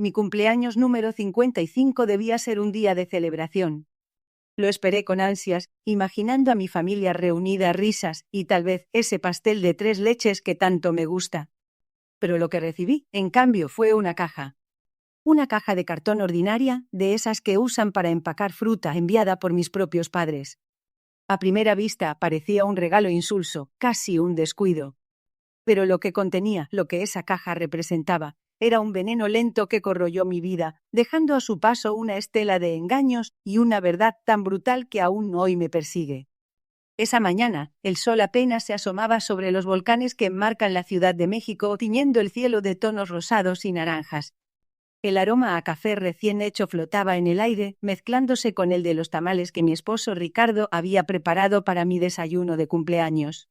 Mi cumpleaños número 55 debía ser un día de celebración. Lo esperé con ansias, imaginando a mi familia reunida, risas y tal vez ese pastel de 3 leches que tanto me gusta. Pero lo que recibí, en cambio, fue una caja. Una caja de cartón ordinaria, de esas que usan para empacar fruta, enviada por mis propios padres. A primera vista parecía un regalo insulso, casi un descuido. Pero lo que contenía, lo que esa caja representaba, era un veneno lento que corroyó mi vida, dejando a su paso una estela de engaños y una verdad tan brutal que aún hoy me persigue. Esa mañana, el sol apenas se asomaba sobre los volcanes que enmarcan la Ciudad de México, tiñendo el cielo de tonos rosados y naranjas. El aroma a café recién hecho flotaba en el aire, mezclándose con el de los tamales que mi esposo Ricardo había preparado para mi desayuno de cumpleaños.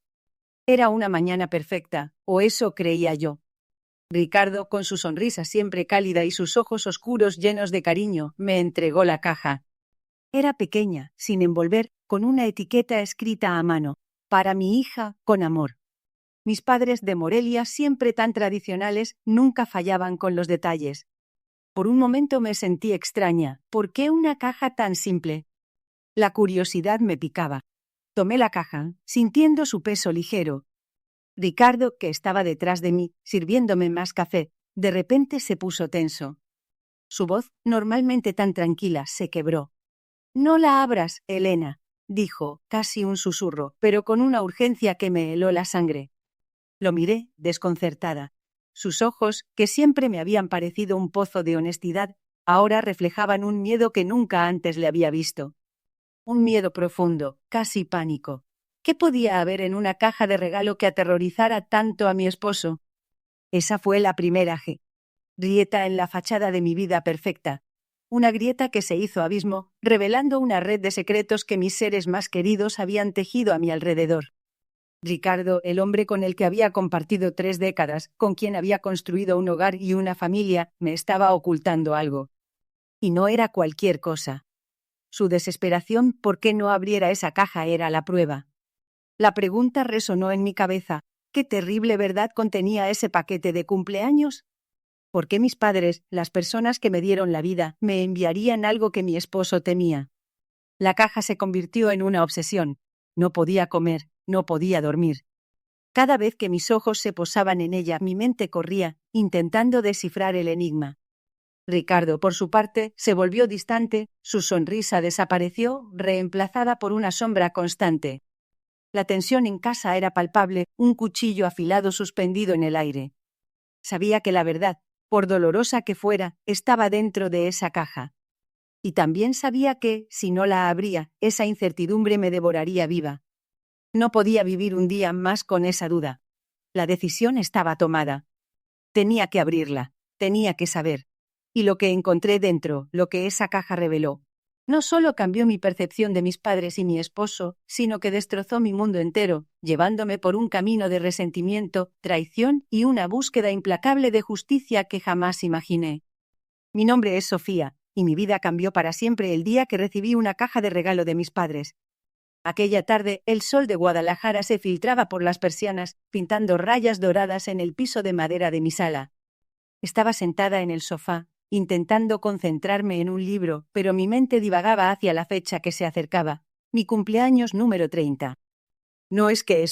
Era una mañana perfecta, o eso creía yo. Ricardo, con su sonrisa siempre cálida y sus ojos oscuros llenos de cariño, me entregó la caja. Era pequeña, sin envolver, con una etiqueta escrita a mano: para mi hija, con amor. Mis padres de Morelia, siempre tan tradicionales, nunca fallaban con los detalles. Por un momento me sentí extraña. ¿Por qué una caja tan simple? La curiosidad me picaba. Tomé la caja, sintiendo su peso ligero. Ricardo, que estaba detrás de mí, sirviéndome más café, de repente se puso tenso. Su voz, normalmente tan tranquila, se quebró. «No la abras, Elena», dijo, casi un susurro, pero con una urgencia que me heló la sangre. Lo miré, desconcertada. Sus ojos, que siempre me habían parecido un pozo de honestidad, ahora reflejaban un miedo que nunca antes le había visto. Un miedo profundo, casi pánico. ¿Qué podía haber en una caja de regalo que aterrorizara tanto a mi esposo? Esa fue la primera grieta en la fachada de mi vida perfecta. Una grieta que se hizo abismo, revelando una red de secretos que mis seres más queridos habían tejido a mi alrededor. Ricardo, el hombre con el que había compartido 3 décadas, con quien había construido un hogar y una familia, me estaba ocultando algo. Y no era cualquier cosa. Su desesperación por qué no abriera esa caja era la prueba. La pregunta resonó en mi cabeza: ¿qué terrible verdad contenía ese paquete de cumpleaños? ¿Por qué mis padres, las personas que me dieron la vida, me enviarían algo que mi esposo temía? La caja se convirtió en una obsesión. No podía comer, no podía dormir. Cada vez que mis ojos se posaban en ella, mi mente corría, intentando descifrar el enigma. Ricardo, por su parte, se volvió distante, su sonrisa desapareció, reemplazada por una sombra constante. La tensión en casa era palpable, un cuchillo afilado suspendido en el aire. Sabía que la verdad, por dolorosa que fuera, estaba dentro de esa caja. Y también sabía que, si no la abría, esa incertidumbre me devoraría viva. No podía vivir un día más con esa duda. La decisión estaba tomada. Tenía que abrirla, tenía que saber. Y lo que encontré dentro, lo que esa caja reveló, no solo cambió mi percepción de mis padres y mi esposo, sino que destrozó mi mundo entero, llevándome por un camino de resentimiento, traición y una búsqueda implacable de justicia que jamás imaginé. Mi nombre es Sofía, y mi vida cambió para siempre el día que recibí una caja de regalo de mis padres. Aquella tarde, el sol de Guadalajara se filtraba por las persianas, pintando rayas doradas en el piso de madera de mi sala. Estaba sentada en el sofá, intentando concentrarme en un libro, pero mi mente divagaba hacia la fecha que se acercaba, mi cumpleaños número 30. No es que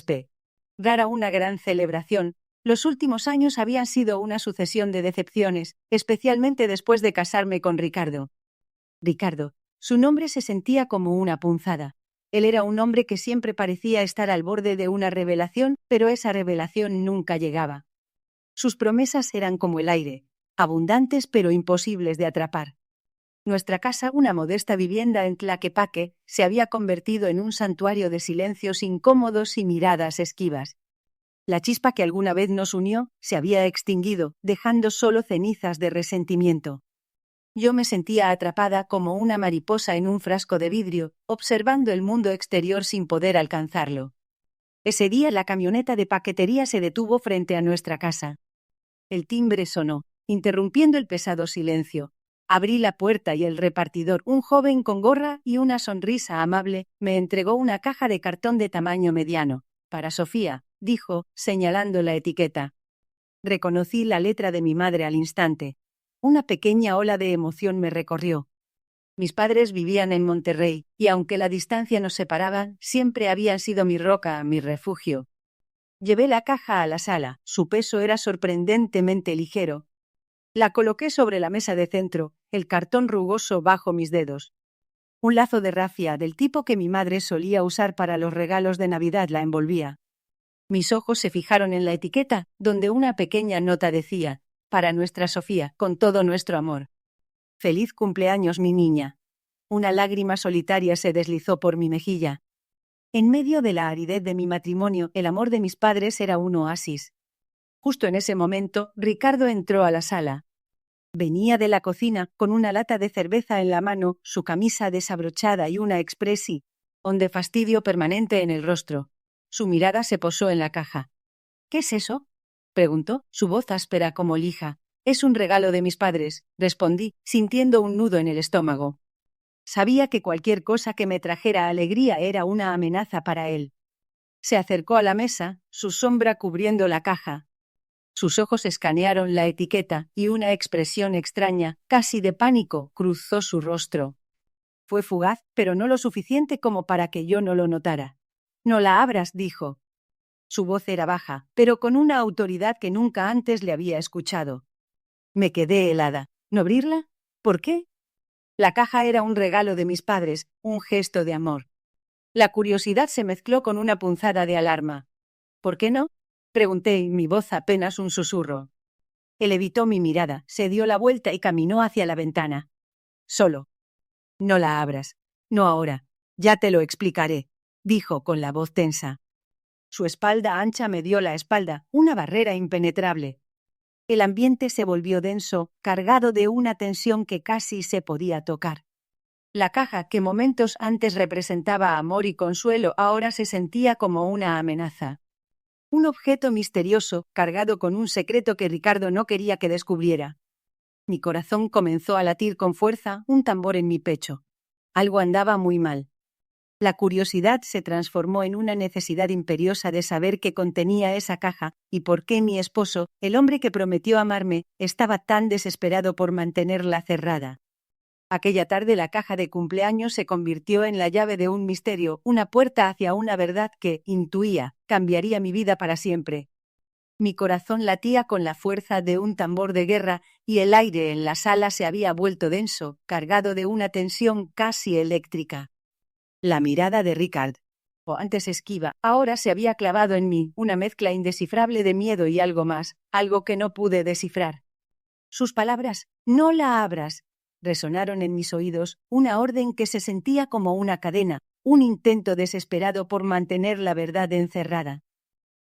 rara una gran celebración. Los últimos años habían sido una sucesión de decepciones, especialmente después de casarme con Ricardo. Ricardo, su nombre se sentía como una punzada. Él era un hombre que siempre parecía estar al borde de una revelación, pero esa revelación nunca llegaba. Sus promesas eran como el aire, abundantes pero imposibles de atrapar. Nuestra casa, una modesta vivienda en Tlaquepaque, se había convertido en un santuario de silencios incómodos y miradas esquivas. La chispa que alguna vez nos unió se había extinguido, dejando solo cenizas de resentimiento. Yo me sentía atrapada como una mariposa en un frasco de vidrio, observando el mundo exterior sin poder alcanzarlo. Ese día la camioneta de paquetería se detuvo frente a nuestra casa. El timbre sonó, interrumpiendo el pesado silencio. Abrí la puerta y el repartidor, un joven con gorra y una sonrisa amable, me entregó una caja de cartón de tamaño mediano. «Para Sofía», dijo, señalando la etiqueta. Reconocí la letra de mi madre al instante. Una pequeña ola de emoción me recorrió. Mis padres vivían en Monterrey, y aunque la distancia nos separaba, siempre habían sido mi roca, mi refugio. Llevé la caja a la sala, su peso era sorprendentemente ligero. La coloqué sobre la mesa de centro, el cartón rugoso bajo mis dedos. Un lazo de rafia del tipo que mi madre solía usar para los regalos de Navidad la envolvía. Mis ojos se fijaron en la etiqueta, donde una pequeña nota decía: «Para nuestra Sofía, con todo nuestro amor». «Feliz cumpleaños, mi niña». Una lágrima solitaria se deslizó por mi mejilla. En medio de la aridez de mi matrimonio, el amor de mis padres era un oasis. Justo en ese momento, Ricardo entró a la sala. Venía de la cocina con una lata de cerveza en la mano, su camisa desabrochada y una expresión de fastidio permanente en el rostro. Su mirada se posó en la caja. «¿Qué es eso?», preguntó, su voz áspera como lija. «Es un regalo de mis padres», respondí, sintiendo un nudo en el estómago. Sabía que cualquier cosa que me trajera alegría era una amenaza para él. Se acercó a la mesa, su sombra cubriendo la caja. Sus ojos escanearon la etiqueta y una expresión extraña, casi de pánico, cruzó su rostro. Fue fugaz, pero no lo suficiente como para que yo no lo notara. «No la abras», dijo. Su voz era baja, pero con una autoridad que nunca antes le había escuchado. Me quedé helada. ¿No abrirla? ¿Por qué? La caja era un regalo de mis padres, un gesto de amor. La curiosidad se mezcló con una punzada de alarma. «¿Por qué no?», pregunté, mi voz apenas un susurro. Él evitó mi mirada, se dio la vuelta y caminó hacia la ventana. Solo. «No la abras. No ahora. Ya te lo explicaré», dijo con la voz tensa. Su espalda ancha me dio la espalda, una barrera impenetrable. El ambiente se volvió denso, cargado de una tensión que casi se podía tocar. La caja, que momentos antes representaba amor y consuelo, ahora se sentía como una amenaza. Un objeto misterioso, cargado con un secreto que Ricardo no quería que descubriera. Mi corazón comenzó a latir con fuerza, un tambor en mi pecho. Algo andaba muy mal. La curiosidad se transformó en una necesidad imperiosa de saber qué contenía esa caja y por qué mi esposo, el hombre que prometió amarme, estaba tan desesperado por mantenerla cerrada. Aquella tarde la caja de cumpleaños se convirtió en la llave de un misterio, una puerta hacia una verdad que, intuía, cambiaría mi vida para siempre. Mi corazón latía con la fuerza de un tambor de guerra y el aire en la sala se había vuelto denso, cargado de una tensión casi eléctrica. La mirada de Ricard, o antes esquiva, ahora se había clavado en mí, una mezcla indescifrable de miedo y algo más, algo que no pude descifrar. Sus palabras, «no la abras», resonaron en mis oídos, una orden que se sentía como una cadena, un intento desesperado por mantener la verdad encerrada.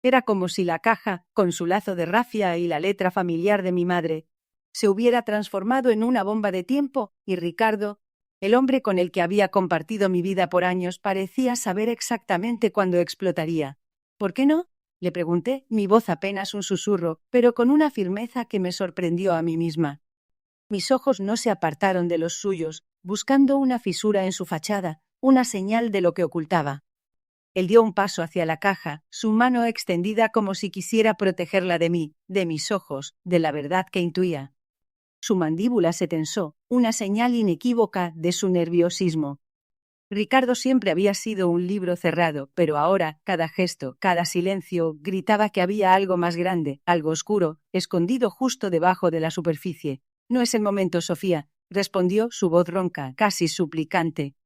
Era como si la caja, con su lazo de rafia y la letra familiar de mi madre, se hubiera transformado en una bomba de tiempo y Ricardo, el hombre con el que había compartido mi vida por años, parecía saber exactamente cuándo explotaría. «¿Por qué no?», le pregunté, mi voz apenas un susurro, pero con una firmeza que me sorprendió a mí misma. Mis ojos no se apartaron de los suyos, buscando una fisura en su fachada, una señal de lo que ocultaba. Él dio un paso hacia la caja, su mano extendida como si quisiera protegerla de mí, de mis ojos, de la verdad que intuía. Su mandíbula se tensó, una señal inequívoca de su nerviosismo. Ricardo siempre había sido un libro cerrado, pero ahora cada gesto, cada silencio, gritaba que había algo más grande, algo oscuro, escondido justo debajo de la superficie. «No es el momento, Sofía», respondió su voz ronca, casi suplicante.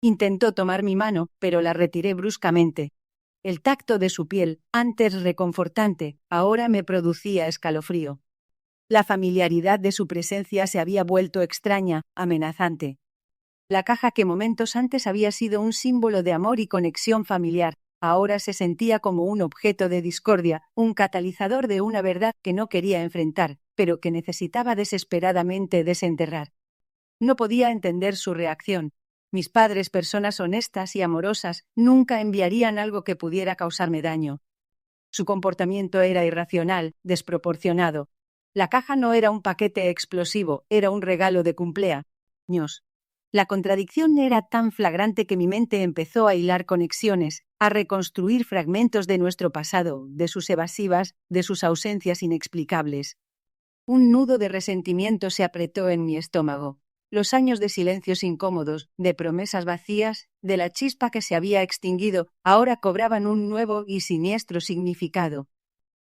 Intentó tomar mi mano, pero la retiré bruscamente. El tacto de su piel, antes reconfortante, ahora me producía escalofrío. La familiaridad de su presencia se había vuelto extraña, amenazante. La caja que momentos antes había sido un símbolo de amor y conexión familiar, ahora se sentía como un objeto de discordia, un catalizador de una verdad que no quería enfrentar, pero que necesitaba desesperadamente desenterrar. No podía entender su reacción. Mis padres, personas honestas y amorosas, nunca enviarían algo que pudiera causarme daño. Su comportamiento era irracional, desproporcionado. La caja no era un paquete explosivo, era un regalo de cumpleaños. La contradicción era tan flagrante que mi mente empezó a hilar conexiones, a reconstruir fragmentos de nuestro pasado, de sus evasivas, de sus ausencias inexplicables. Un nudo de resentimiento se apretó en mi estómago. Los años de silencios incómodos, de promesas vacías, de la chispa que se había extinguido, ahora cobraban un nuevo y siniestro significado.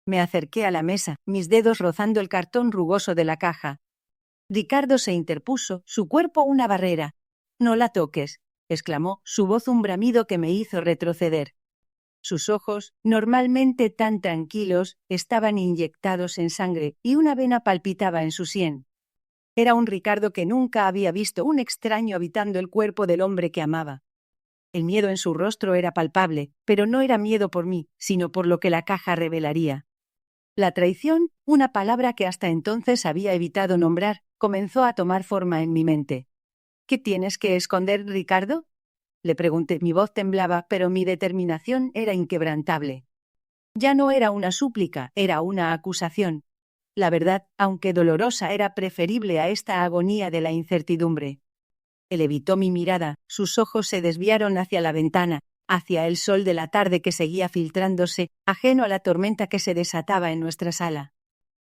Me acerqué a la mesa, mis dedos rozando el cartón rugoso de la caja. Ricardo se interpuso, su cuerpo una barrera. «No la toques», exclamó, su voz un bramido que me hizo retroceder. Sus ojos, normalmente tan tranquilos, estaban inyectados en sangre y una vena palpitaba en su sien. Era un Ricardo que nunca había visto, un extraño habitando el cuerpo del hombre que amaba. El miedo en su rostro era palpable, pero no era miedo por mí, sino por lo que la caja revelaría. La traición, una palabra que hasta entonces había evitado nombrar, comenzó a tomar forma en mi mente. «¿Qué tienes que esconder, Ricardo?», le pregunté. Mi voz temblaba, pero mi determinación era inquebrantable. Ya no era una súplica, era una acusación. La verdad, aunque dolorosa, era preferible a esta agonía de la incertidumbre. Él evitó mi mirada, sus ojos se desviaron hacia la ventana, hacia el sol de la tarde que seguía filtrándose, ajeno a la tormenta que se desataba en nuestra sala.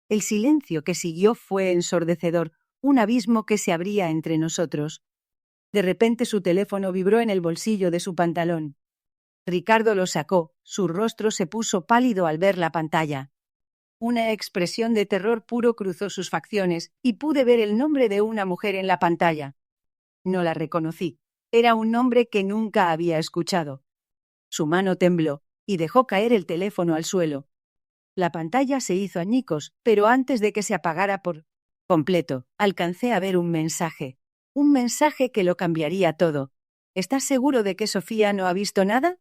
El silencio que siguió fue ensordecedor, un abismo que se abría entre nosotros. De repente su teléfono vibró en el bolsillo de su pantalón. Ricardo lo sacó, su rostro se puso pálido al ver la pantalla. Una expresión de terror puro cruzó sus facciones, y pude ver el nombre de una mujer en la pantalla. No la reconocí. Era un nombre que nunca había escuchado. Su mano tembló, y dejó caer el teléfono al suelo. La pantalla se hizo añicos, pero antes de que se apagara por completo, alcancé a ver un mensaje. Un mensaje que lo cambiaría todo. ¿Estás seguro de que Sofía no ha visto nada?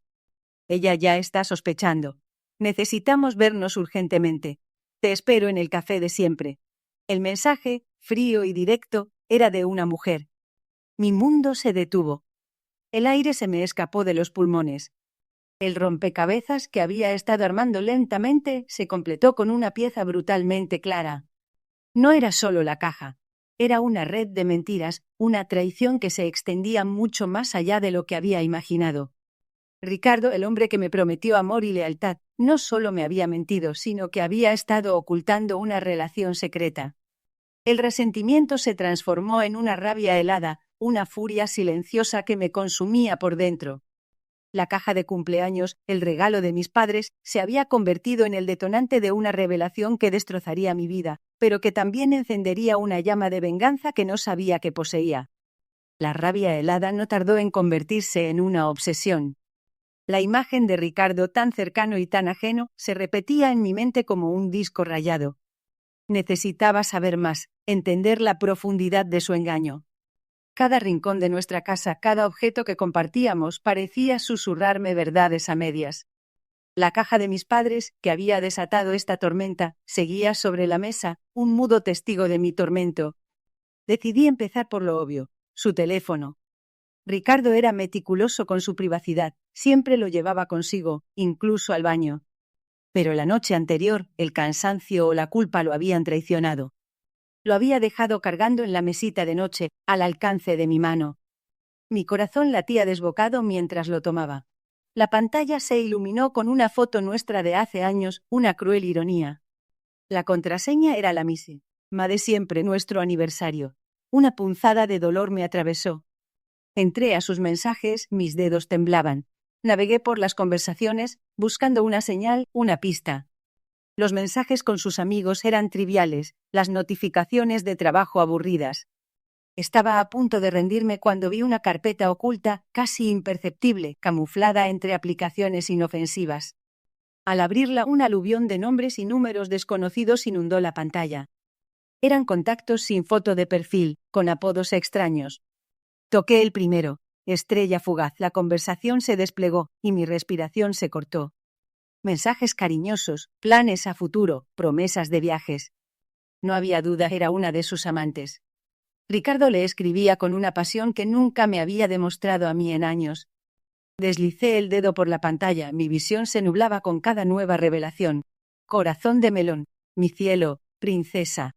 Ella ya está sospechando. Necesitamos vernos urgentemente. Te espero en el café de siempre. El mensaje, frío y directo, era de una mujer. Mi mundo se detuvo. El aire se me escapó de los pulmones. El rompecabezas que había estado armando lentamente se completó con una pieza brutalmente clara. No era solo la caja. Era una red de mentiras, una traición que se extendía mucho más allá de lo que había imaginado. Ricardo, el hombre que me prometió amor y lealtad, no solo me había mentido, sino que había estado ocultando una relación secreta. El resentimiento se transformó en una rabia helada, una furia silenciosa que me consumía por dentro. La caja de cumpleaños, el regalo de mis padres, se había convertido en el detonante de una revelación que destrozaría mi vida, pero que también encendería una llama de venganza que no sabía que poseía. La rabia helada no tardó en convertirse en una obsesión. La imagen de Ricardo, tan cercano y tan ajeno, se repetía en mi mente como un disco rayado. Necesitaba saber más, entender la profundidad de su engaño. Cada rincón de nuestra casa, cada objeto que compartíamos, parecía susurrarme verdades a medias. La caja de mis padres, que había desatado esta tormenta, seguía sobre la mesa, un mudo testigo de mi tormento. Decidí empezar por lo obvio, su teléfono. Ricardo era meticuloso con su privacidad, siempre lo llevaba consigo, incluso al baño. Pero la noche anterior, el cansancio o la culpa lo habían traicionado. Lo había dejado cargando en la mesita de noche, al alcance de mi mano. Mi corazón latía desbocado mientras lo tomaba. La pantalla se iluminó con una foto nuestra de hace años, una cruel ironía. La contraseña era la misma de siempre, nuestro aniversario. Una punzada de dolor me atravesó. Entré a sus mensajes, mis dedos temblaban. Navegué por las conversaciones, buscando una señal, una pista. Los mensajes con sus amigos eran triviales, las notificaciones de trabajo aburridas. Estaba a punto de rendirme cuando vi una carpeta oculta, casi imperceptible, camuflada entre aplicaciones inofensivas. Al abrirla, un aluvión de nombres y números desconocidos inundó la pantalla. Eran contactos sin foto de perfil, con apodos extraños. Toqué el primero, estrella fugaz. La conversación se desplegó y mi respiración se cortó. Mensajes cariñosos, planes a futuro, promesas de viajes. No había duda, era una de sus amantes. Ricardo le escribía con una pasión que nunca me había demostrado a mí en años. Deslicé el dedo por la pantalla, mi visión se nublaba con cada nueva revelación. Corazón de melón, mi cielo, princesa.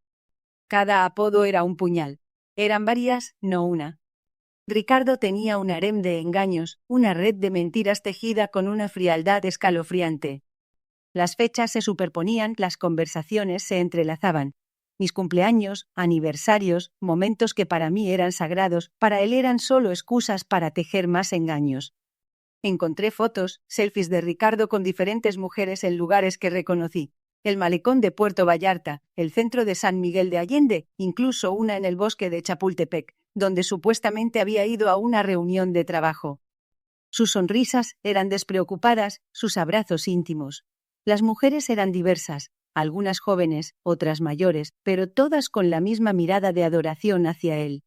Cada apodo era un puñal. Eran varias, no una. Ricardo tenía un harem de engaños, una red de mentiras tejida con una frialdad escalofriante. Las fechas se superponían, las conversaciones se entrelazaban. Mis cumpleaños, aniversarios, momentos que para mí eran sagrados, para él eran solo excusas para tejer más engaños. Encontré fotos, selfies de Ricardo con diferentes mujeres en lugares que reconocí. El malecón de Puerto Vallarta, el centro de San Miguel de Allende, incluso una en el bosque de Chapultepec, donde supuestamente había ido a una reunión de trabajo. Sus sonrisas eran despreocupadas, sus abrazos íntimos. Las mujeres eran diversas, algunas jóvenes, otras mayores, pero todas con la misma mirada de adoración hacia él.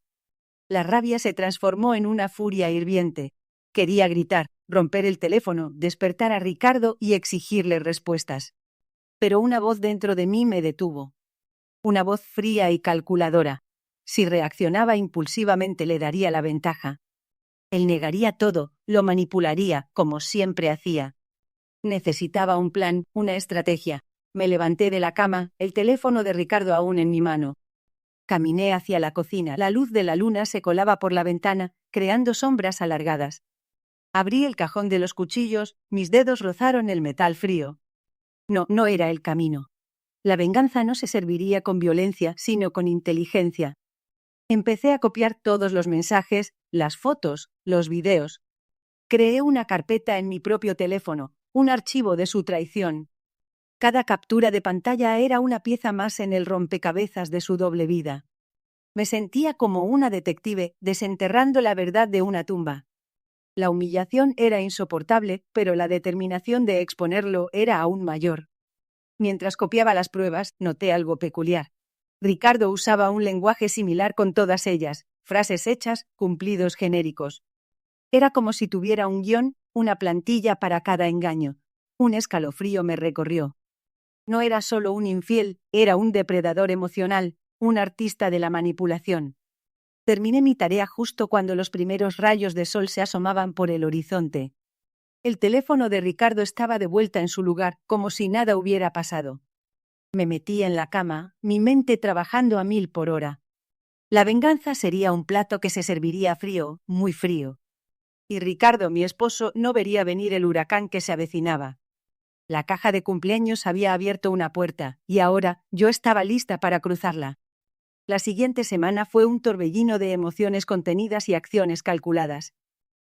La rabia se transformó en una furia hirviente. Quería gritar, romper el teléfono, despertar a Ricardo y exigirle respuestas. Pero una voz dentro de mí me detuvo. Una voz fría y calculadora. Si reaccionaba impulsivamente le daría la ventaja. Él negaría todo, lo manipularía, como siempre hacía. Necesitaba un plan, una estrategia. Me levanté de la cama, el teléfono de Ricardo aún en mi mano. Caminé hacia la cocina. La luz de la luna se colaba por la ventana, creando sombras alargadas. Abrí el cajón de los cuchillos, mis dedos rozaron el metal frío. No era el camino. La venganza no se serviría con violencia, sino con inteligencia. Empecé a copiar todos los mensajes, las fotos, los videos. Creé una carpeta en mi propio teléfono, un archivo de su traición. Cada captura de pantalla era una pieza más en el rompecabezas de su doble vida. Me sentía como una detective desenterrando la verdad de una tumba. La humillación era insoportable, pero la determinación de exponerlo era aún mayor. Mientras copiaba las pruebas, noté algo peculiar. Ricardo usaba un lenguaje similar con todas ellas, frases hechas, cumplidos genéricos. Era como si tuviera un guión, una plantilla para cada engaño. Un escalofrío me recorrió. No era solo un infiel, era un depredador emocional, un artista de la manipulación. Terminé mi tarea justo cuando los primeros rayos de sol se asomaban por el horizonte. El teléfono de Ricardo estaba de vuelta en su lugar, como si nada hubiera pasado. Me metí en la cama, mi mente trabajando a 1000 por hora. La venganza sería un plato que se serviría frío, muy frío. Y Ricardo, mi esposo, no vería venir el huracán que se avecinaba. La caja de cumpleaños había abierto una puerta, y ahora yo estaba lista para cruzarla. La siguiente semana fue un torbellino de emociones contenidas y acciones calculadas.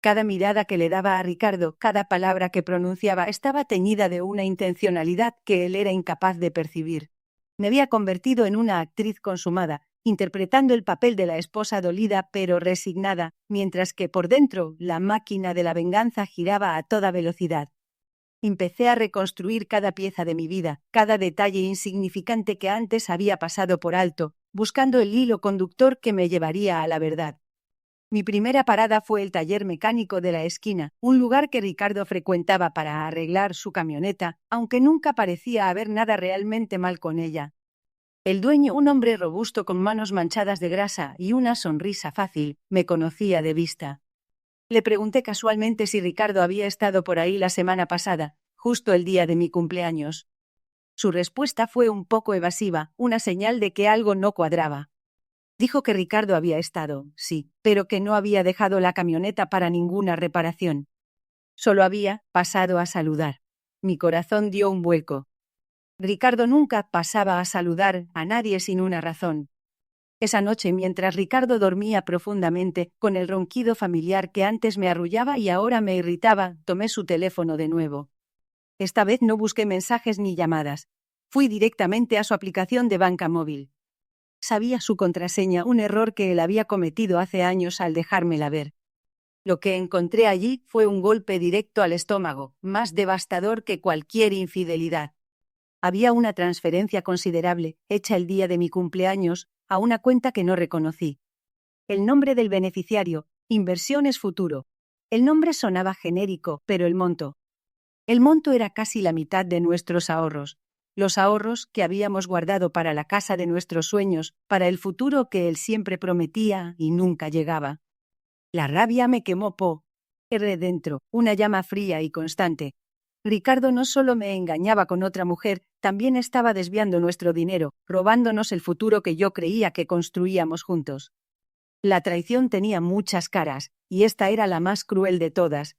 Cada mirada que le daba a Ricardo, cada palabra que pronunciaba, estaba teñida de una intencionalidad que él era incapaz de percibir. Me había convertido en una actriz consumada, interpretando el papel de la esposa dolida pero resignada, mientras que por dentro la máquina de la venganza giraba a toda velocidad. Empecé a reconstruir cada pieza de mi vida, cada detalle insignificante que antes había pasado por alto, buscando el hilo conductor que me llevaría a la verdad. Mi primera parada fue el taller mecánico de la esquina, un lugar que Ricardo frecuentaba para arreglar su camioneta, aunque nunca parecía haber nada realmente mal con ella. El dueño, un hombre robusto con manos manchadas de grasa y una sonrisa fácil, me conocía de vista. Le pregunté casualmente si Ricardo había estado por ahí la semana pasada, justo el día de mi cumpleaños. Su respuesta fue un poco evasiva, una señal de que algo no cuadraba. Dijo que Ricardo había estado, sí, pero que no había dejado la camioneta para ninguna reparación. Solo había pasado a saludar. Mi corazón dio un vuelco. Ricardo nunca pasaba a saludar a nadie sin una razón. Esa noche, mientras Ricardo dormía profundamente, con el ronquido familiar que antes me arrullaba y ahora me irritaba, tomé su teléfono de nuevo. Esta vez no busqué mensajes ni llamadas. Fui directamente a su aplicación de banca móvil. Sabía su contraseña, un error que él había cometido hace años al dejármela ver. Lo que encontré allí fue un golpe directo al estómago, más devastador que cualquier infidelidad. Había una transferencia considerable, hecha el día de mi cumpleaños, a una cuenta que no reconocí. El nombre del beneficiario, Inversiones Futuro. El nombre sonaba genérico, pero el monto. El monto era casi la mitad de nuestros ahorros. Los ahorros que habíamos guardado para la casa de nuestros sueños, para el futuro que él siempre prometía y nunca llegaba. La rabia me quemó dentro, una llama fría y constante. Ricardo no solo me engañaba con otra mujer, también estaba desviando nuestro dinero, robándonos el futuro que yo creía que construíamos juntos. La traición tenía muchas caras, y esta era la más cruel de todas.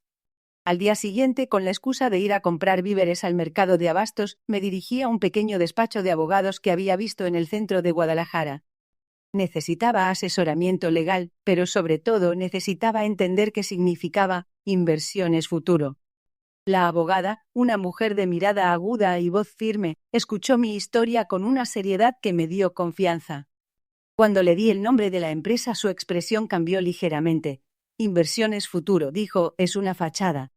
Al día siguiente, con la excusa de ir a comprar víveres al mercado de abastos, me dirigí a un pequeño despacho de abogados que había visto en el centro de Guadalajara. Necesitaba asesoramiento legal, pero sobre todo necesitaba entender qué significaba inversiones futuro. La abogada, una mujer de mirada aguda y voz firme, escuchó mi historia con una seriedad que me dio confianza. Cuando le di el nombre de la empresa, su expresión cambió ligeramente. Inversiones futuro, dijo, es una fachada.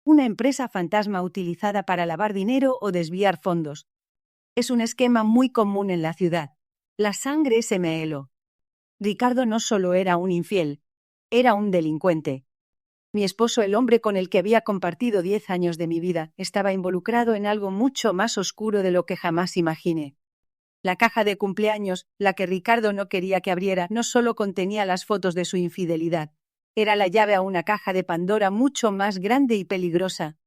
Una empresa fantasma utilizada para lavar dinero o desviar fondos. Es un esquema muy común en la ciudad. La sangre se me heló. Ricardo no solo era un infiel, era un delincuente. Mi esposo, el hombre con el que había compartido 10 años de mi vida, estaba involucrado en algo mucho más oscuro de lo que jamás imaginé. La caja de cumpleaños, la que Ricardo no quería que abriera, no solo contenía las fotos de su infidelidad. Era la llave a una caja de Pandora mucho más grande y peligrosa.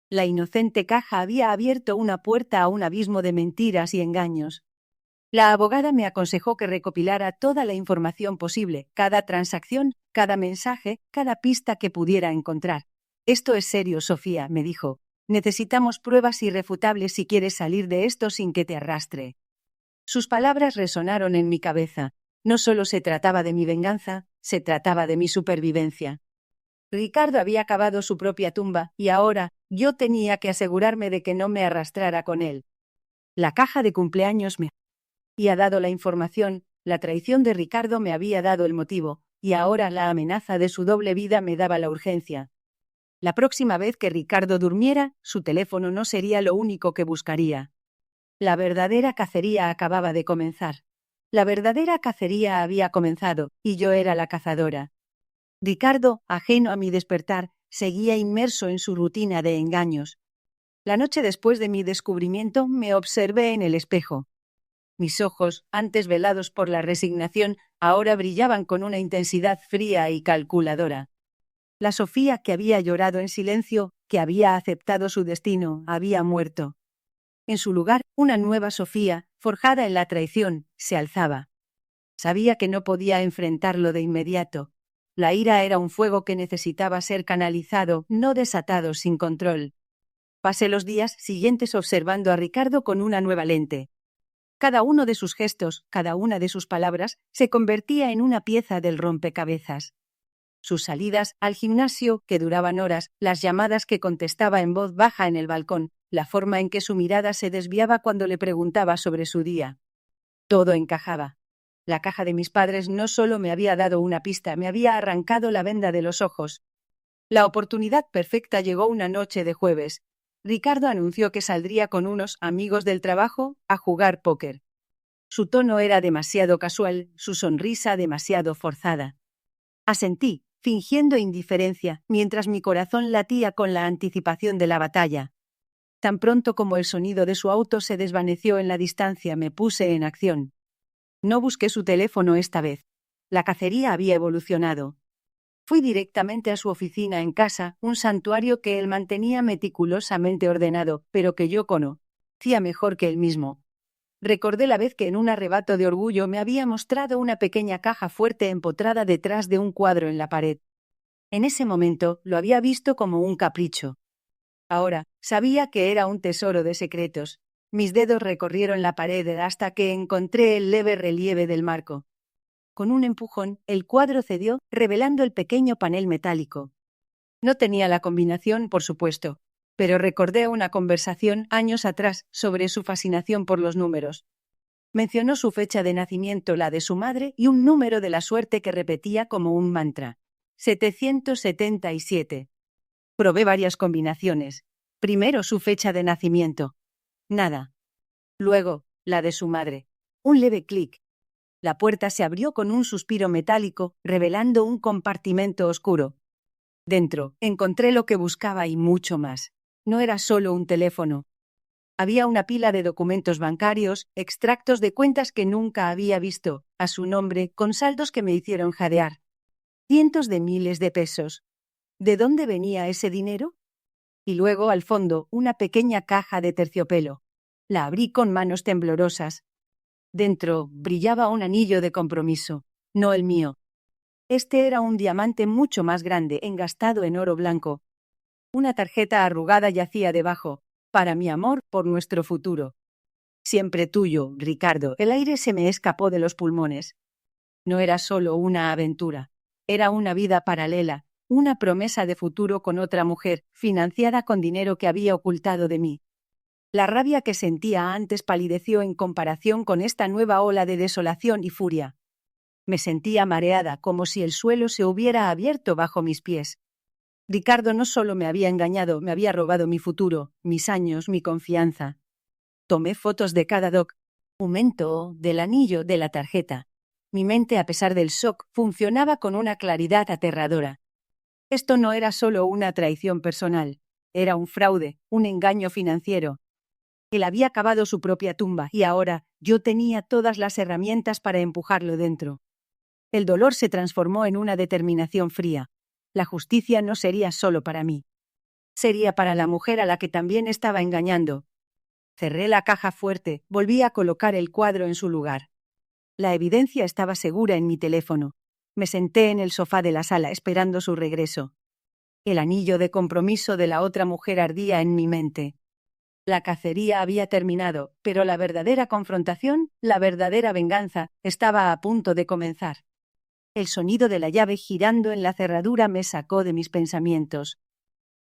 La inocente caja había abierto una puerta a un abismo de mentiras y engaños. La abogada me aconsejó que recopilara toda la información posible, cada transacción, cada mensaje, cada pista que pudiera encontrar. Esto es serio, Sofía, me dijo. Necesitamos pruebas irrefutables si quieres salir de esto sin que te arrastre. Sus palabras resonaron en mi cabeza. No solo se trataba de mi venganza, se trataba de mi supervivencia. Ricardo había cavado su propia tumba y ahora yo tenía que asegurarme de que no me arrastrara con él. La caja de cumpleaños me había dado la información, la traición de Ricardo me había dado el motivo, y ahora la amenaza de su doble vida me daba la urgencia. La próxima vez que Ricardo durmiera, su teléfono no sería lo único que buscaría. La verdadera cacería acababa de comenzar. La verdadera cacería había comenzado, y yo era la cazadora. Ricardo, ajeno a mi despertar, seguía inmerso en su rutina de engaños. La noche después de mi descubrimiento me observé en el espejo. Mis ojos, antes velados por la resignación, ahora brillaban con una intensidad fría y calculadora. La Sofía que había llorado en silencio, que había aceptado su destino, había muerto. En su lugar, una nueva Sofía, forjada en la traición, se alzaba. Sabía que no podía enfrentarlo de inmediato. La ira era un fuego que necesitaba ser canalizado, no desatado sin control. Pasé los días siguientes observando a Ricardo con una nueva lente. Cada uno de sus gestos, cada una de sus palabras, se convertía en una pieza del rompecabezas. Sus salidas al gimnasio, que duraban horas, las llamadas que contestaba en voz baja en el balcón, la forma en que su mirada se desviaba cuando le preguntaba sobre su día. Todo encajaba. La caja de mis padres no solo me había dado una pista, me había arrancado la venda de los ojos. La oportunidad perfecta llegó una noche de jueves. Ricardo anunció que saldría con unos amigos del trabajo a jugar póker. Su tono era demasiado casual, su sonrisa demasiado forzada. Asentí, fingiendo indiferencia, mientras mi corazón latía con la anticipación de la batalla. Tan pronto como el sonido de su auto se desvaneció en la distancia, me puse en acción. No busqué su teléfono esta vez. La cacería había evolucionado. Fui directamente a su oficina en casa, un santuario que él mantenía meticulosamente ordenado, pero que yo conocía mejor que él mismo. Recordé la vez que en un arrebato de orgullo me había mostrado una pequeña caja fuerte empotrada detrás de un cuadro en la pared. En ese momento lo había visto como un capricho. Ahora sabía que era un tesoro de secretos. Mis dedos recorrieron la pared hasta que encontré el leve relieve del marco. Con un empujón, el cuadro cedió, revelando el pequeño panel metálico. No tenía la combinación, por supuesto, pero recordé una conversación años atrás sobre su fascinación por los números. Mencionó su fecha de nacimiento, la de su madre, y un número de la suerte que repetía como un mantra. 777. Probé varias combinaciones. Primero su fecha de nacimiento. Nada. Luego, la de su madre. Un leve clic. La puerta se abrió con un suspiro metálico, revelando un compartimento oscuro. Dentro, encontré lo que buscaba y mucho más. No era solo un teléfono. Había una pila de documentos bancarios, extractos de cuentas que nunca había visto, a su nombre, con saldos que me hicieron jadear. Cientos de miles de pesos. ¿De dónde venía ese dinero? Y luego, al fondo, una pequeña caja de terciopelo. La abrí con manos temblorosas. Dentro brillaba un anillo de compromiso, no el mío. Este era un diamante mucho más grande, engastado en oro blanco. Una tarjeta arrugada yacía debajo. Para mi amor, por nuestro futuro. Siempre tuyo, Ricardo. El aire se me escapó de los pulmones. No era solo una aventura. Era una vida paralela, una promesa de futuro con otra mujer, financiada con dinero que había ocultado de mí. La rabia que sentía antes palideció en comparación con esta nueva ola de desolación y furia. Me sentía mareada, como si el suelo se hubiera abierto bajo mis pies. Ricardo no solo me había engañado, me había robado mi futuro, mis años, mi confianza. Tomé fotos de cada documento, del anillo, de la tarjeta. Mi mente, a pesar del shock, funcionaba con una claridad aterradora. Esto no era solo una traición personal, era un fraude, un engaño financiero. Él había cavado su propia tumba y ahora yo tenía todas las herramientas para empujarlo dentro. El dolor se transformó en una determinación fría. La justicia no sería solo para mí. Sería para la mujer a la que también estaba engañando. Cerré la caja fuerte, volví a colocar el cuadro en su lugar. La evidencia estaba segura en mi teléfono. Me senté en el sofá de la sala esperando su regreso. El anillo de compromiso de la otra mujer ardía en mi mente. La cacería había terminado, pero la verdadera confrontación, la verdadera venganza, estaba a punto de comenzar. El sonido de la llave girando en la cerradura me sacó de mis pensamientos.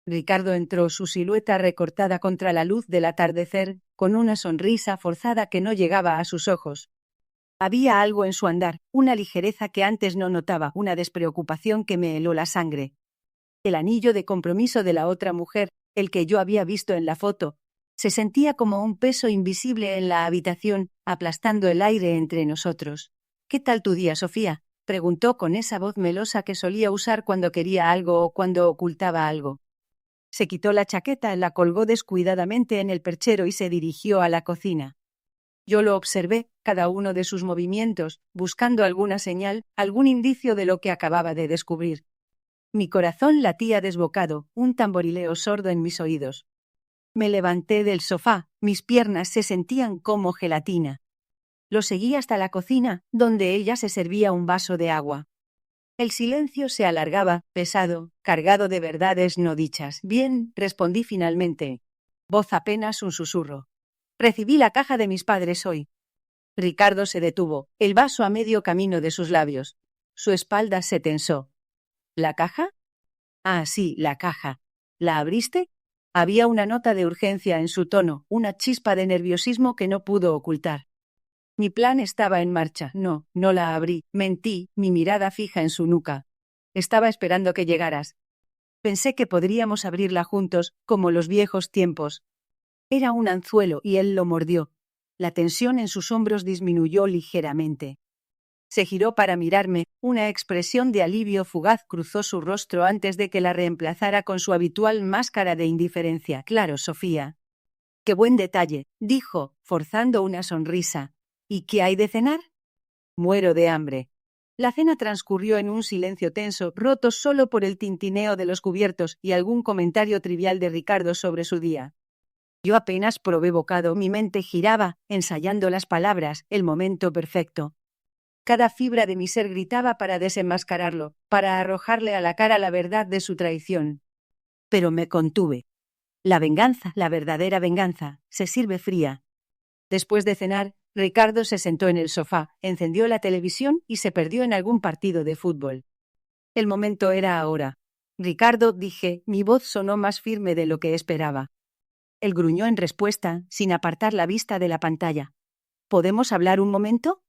Ricardo entró, su silueta recortada contra la luz del atardecer, con una sonrisa forzada que no llegaba a sus ojos. Había algo en su andar, una ligereza que antes no notaba, una despreocupación que me heló la sangre. El anillo de compromiso de la otra mujer, el que yo había visto en la foto, se sentía como un peso invisible en la habitación, aplastando el aire entre nosotros. «¿Qué tal tu día, Sofía?», preguntó con esa voz melosa que solía usar cuando quería algo o cuando ocultaba algo. Se quitó la chaqueta, la colgó descuidadamente en el perchero y se dirigió a la cocina. Yo lo observé, cada uno de sus movimientos, buscando alguna señal, algún indicio de lo que acababa de descubrir. Mi corazón latía desbocado, un tamborileo sordo en mis oídos. Me levanté del sofá, mis piernas se sentían como gelatina. Lo seguí hasta la cocina, donde ella se servía un vaso de agua. El silencio se alargaba, pesado, cargado de verdades no dichas. «Bien», respondí finalmente. Voz apenas un susurro. «Recibí la caja de mis padres hoy». Ricardo se detuvo, el vaso a medio camino de sus labios. Su espalda se tensó. «¿La caja?» «Ah, sí, la caja. ¿La abriste?» Había una nota de urgencia en su tono, una chispa de nerviosismo que no pudo ocultar. Mi plan estaba en marcha. No la abrí. Mentí, mi mirada fija en su nuca. Estaba esperando que llegaras. Pensé que podríamos abrirla juntos, como los viejos tiempos. Era un anzuelo y él lo mordió. La tensión en sus hombros disminuyó ligeramente. Se giró para mirarme, una expresión de alivio fugaz cruzó su rostro antes de que la reemplazara con su habitual máscara de indiferencia. «Claro, Sofía». «Qué buen detalle», dijo, forzando una sonrisa. «¿Y qué hay de cenar?» «Muero de hambre». La cena transcurrió en un silencio tenso, roto solo por el tintineo de los cubiertos y algún comentario trivial de Ricardo sobre su día. Yo apenas probé bocado, mi mente giraba, ensayando las palabras, el momento perfecto. Cada fibra de mi ser gritaba para desenmascararlo, para arrojarle a la cara la verdad de su traición. Pero me contuve. La venganza, la verdadera venganza, se sirve fría. Después de cenar, Ricardo se sentó en el sofá, encendió la televisión y se perdió en algún partido de fútbol. El momento era ahora. «Ricardo», dije, mi voz sonó más firme de lo que esperaba. Él gruñó en respuesta, sin apartar la vista de la pantalla. «¿Podemos hablar un momento?»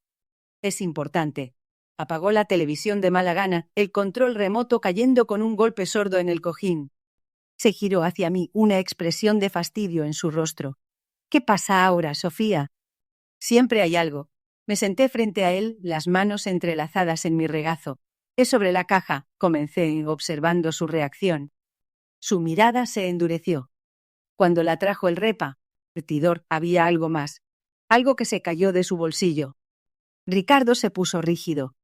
«Es importante». Apagó la televisión de mala gana, el control remoto cayendo con un golpe sordo en el cojín. Se giró hacia mí, una expresión de fastidio en su rostro. «¿Qué pasa ahora, Sofía?» «Siempre hay algo». Me senté frente a él, las manos entrelazadas en mi regazo. «Es sobre la caja», comencé, observando su reacción. Su mirada se endureció. Cuando la trajo el repartidor, había algo más. Algo que se cayó de su bolsillo. Ricardo se puso rígido.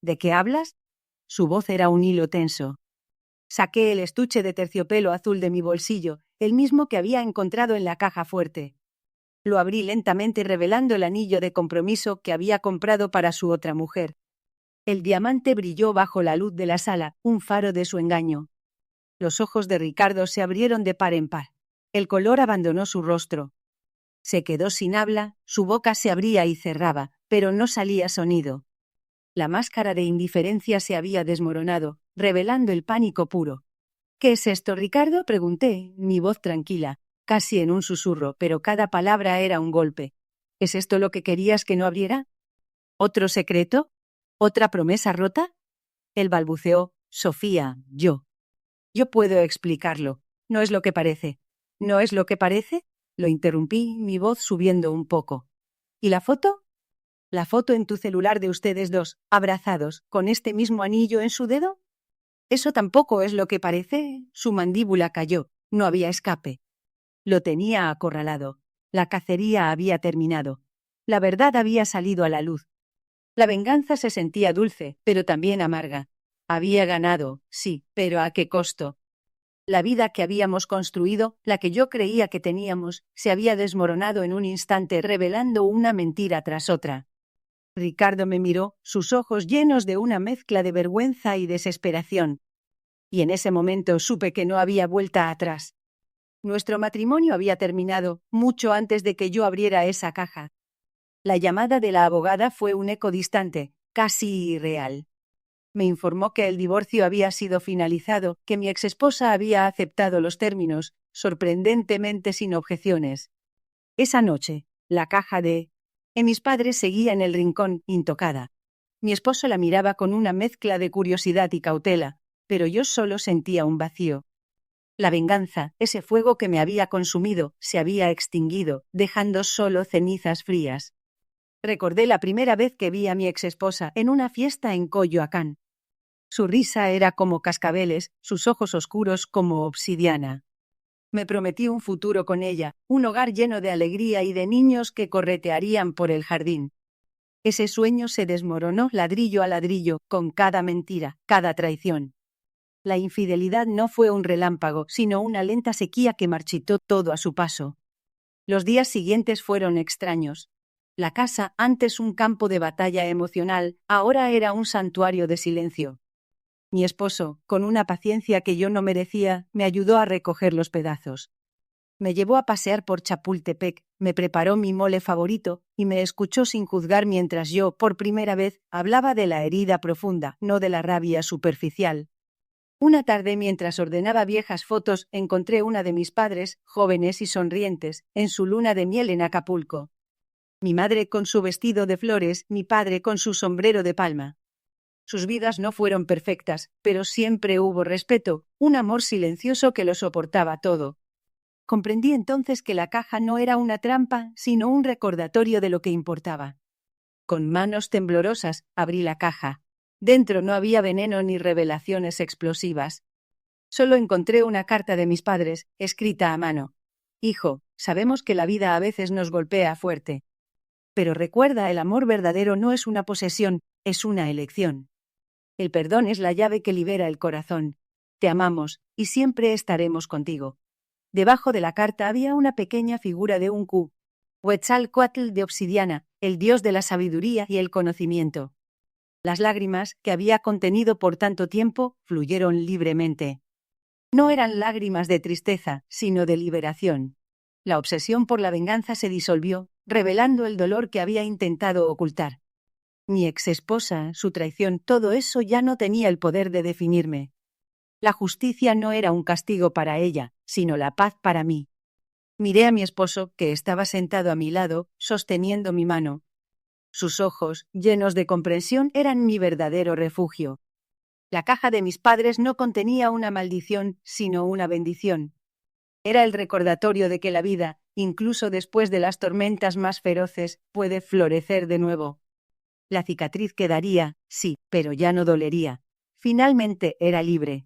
«¿De qué hablas?» Su voz era un hilo tenso. Saqué el estuche de terciopelo azul de mi bolsillo, el mismo que había encontrado en la caja fuerte. Lo abrí lentamente revelando el anillo de compromiso que había comprado para su otra mujer. El diamante brilló bajo la luz de la sala, un faro de su engaño. Los ojos de Ricardo se abrieron de par en par. El color abandonó su rostro. Se quedó sin habla, su boca se abría y cerraba, pero no salía sonido. La máscara de indiferencia se había desmoronado, revelando el pánico puro. ¿Qué es esto, Ricardo?, pregunté, mi voz tranquila, casi en un susurro, pero cada palabra era un golpe. ¿Es esto lo que querías que no abriera? ¿Otro secreto? ¿Otra promesa rota? Él balbuceó, Sofía, yo. Yo puedo explicarlo. No es lo que parece. ¿No es lo que parece? Lo interrumpí, mi voz subiendo un poco. ¿Y la foto? ¿La foto en tu celular de ustedes dos, abrazados, con este mismo anillo en su dedo? Eso tampoco es lo que parece. Su mandíbula cayó. No había escape. Lo tenía acorralado. La cacería había terminado. La verdad había salido a la luz. La venganza se sentía dulce, pero también amarga. Había ganado, sí, pero ¿a qué costo? La vida que habíamos construido, la que yo creía que teníamos, se había desmoronado en un instante, revelando una mentira tras otra. Ricardo me miró, sus ojos llenos de una mezcla de vergüenza y desesperación. Y en ese momento supe que no había vuelta atrás. Nuestro matrimonio había terminado, mucho antes de que yo abriera esa caja. La llamada de la abogada fue un eco distante, casi irreal. Me informó que el divorcio había sido finalizado, que mi exesposa había aceptado los términos, sorprendentemente sin objeciones. Esa noche, la caja de mis padres seguía en el rincón, intocada. Mi esposo la miraba con una mezcla de curiosidad y cautela, pero yo solo sentía un vacío. La venganza, ese fuego que me había consumido, se había extinguido, dejando solo cenizas frías. Recordé la primera vez que vi a mi exesposa en una fiesta en Coyoacán. Su risa era como cascabeles, sus ojos oscuros como obsidiana. Me prometí un futuro con ella, un hogar lleno de alegría y de niños que corretearían por el jardín. Ese sueño se desmoronó ladrillo a ladrillo, con cada mentira, cada traición. La infidelidad no fue un relámpago, sino una lenta sequía que marchitó todo a su paso. Los días siguientes fueron extraños. La casa, antes un campo de batalla emocional, ahora era un santuario de silencio. Mi esposo, con una paciencia que yo no merecía, me ayudó a recoger los pedazos. Me llevó a pasear por Chapultepec, me preparó mi mole favorito y me escuchó sin juzgar mientras yo, por primera vez, hablaba de la herida profunda, no de la rabia superficial. Una tarde, mientras ordenaba viejas fotos, encontré una de mis padres, jóvenes y sonrientes, en su luna de miel en Acapulco. Mi madre con su vestido de flores, mi padre con su sombrero de palma. Sus vidas no fueron perfectas, pero siempre hubo respeto, un amor silencioso que lo soportaba todo. Comprendí entonces que la caja no era una trampa, sino un recordatorio de lo que importaba. Con manos temblorosas abrí la caja. Dentro no había veneno ni revelaciones explosivas. Solo encontré una carta de mis padres, escrita a mano. Hijo, sabemos que la vida a veces nos golpea fuerte. Pero recuerda, el amor verdadero no es una posesión, es una elección. El perdón es la llave que libera el corazón. Te amamos, y siempre estaremos contigo. Debajo de la carta había una pequeña figura de un Q. Quetzalcóatl de obsidiana, el dios de la sabiduría y el conocimiento. Las lágrimas, que había contenido por tanto tiempo, fluyeron libremente. No eran lágrimas de tristeza, sino de liberación. La obsesión por la venganza se disolvió, revelando el dolor que había intentado ocultar. Mi exesposa, su traición, todo eso ya no tenía el poder de definirme. La justicia no era un castigo para ella, sino la paz para mí. Miré a mi esposo, que estaba sentado a mi lado, sosteniendo mi mano. Sus ojos, llenos de comprensión, eran mi verdadero refugio. La caja de mis padres no contenía una maldición, sino una bendición. Era el recordatorio de que la vida, incluso después de las tormentas más feroces, puede florecer de nuevo. La cicatriz quedaría, sí, pero ya no dolería. Finalmente era libre.